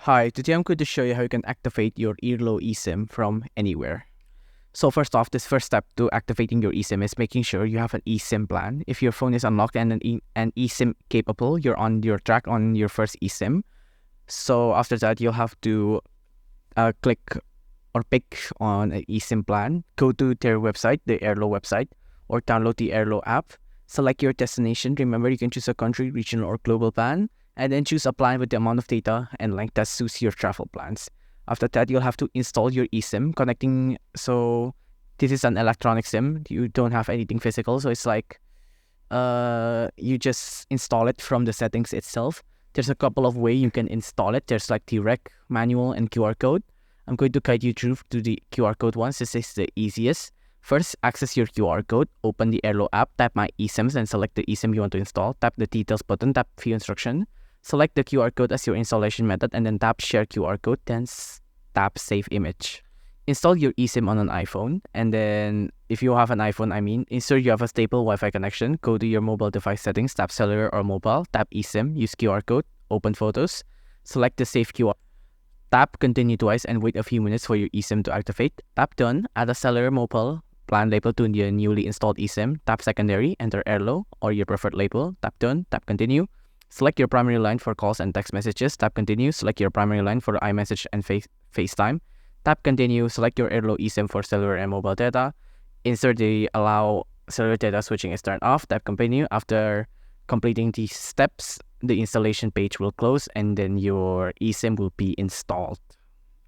Hi, today I'm going to show you how you can activate your Airalo Esim from anywhere. So first off, this first step to activating your eSIM is making sure you have an eSIM plan. If your phone is unlocked and an eSIM capable, you're on your track on your first eSIM. So after that, you'll have to click or pick on an eSIM plan. Go to their website, the Airalo website, or download the Airalo app. Select your destination. Remember, you can choose a country, regional, or global plan, and then choose a plan with the amount of data and length that suits your travel plans. After that, you'll have to install your eSIM connecting. So this is an electronic SIM. You don't have anything physical. So it's like you just install it from the settings itself. There's a couple of ways you can install it. There's like direct, manual, and QR code. I'm going to guide you through to the QR code ones. This is the easiest. First, access your QR code. Open the Airalo app. Tap My eSIMs and select the eSIM you want to install. Tap the Details button. Tap View Instruction. Select the QR code as your installation method and then tap Share QR code. Then tap Save Image. Install your eSIM on an iPhone, and then if you have an iPhone, ensure you have a stable Wi-Fi connection. Go to your mobile device settings, tap Cellular or Mobile, tap eSIM, use QR code, open Photos, select the Save QR. Tap Continue twice and wait a few minutes for your eSIM to activate. Tap Done, add a Cellular Mobile plan label to the newly installed eSIM. Tap Secondary, enter Airalo or your preferred label. Tap Done, tap Continue. Select your primary line for calls and text messages. Tap Continue. Select your primary line for iMessage and FaceTime. Tap Continue. Select your Airalo eSIM for cellular and mobile data. Insert the Allow cellular data switching is turned off. Tap Continue. After completing these steps, the installation page will close and then your eSIM will be installed.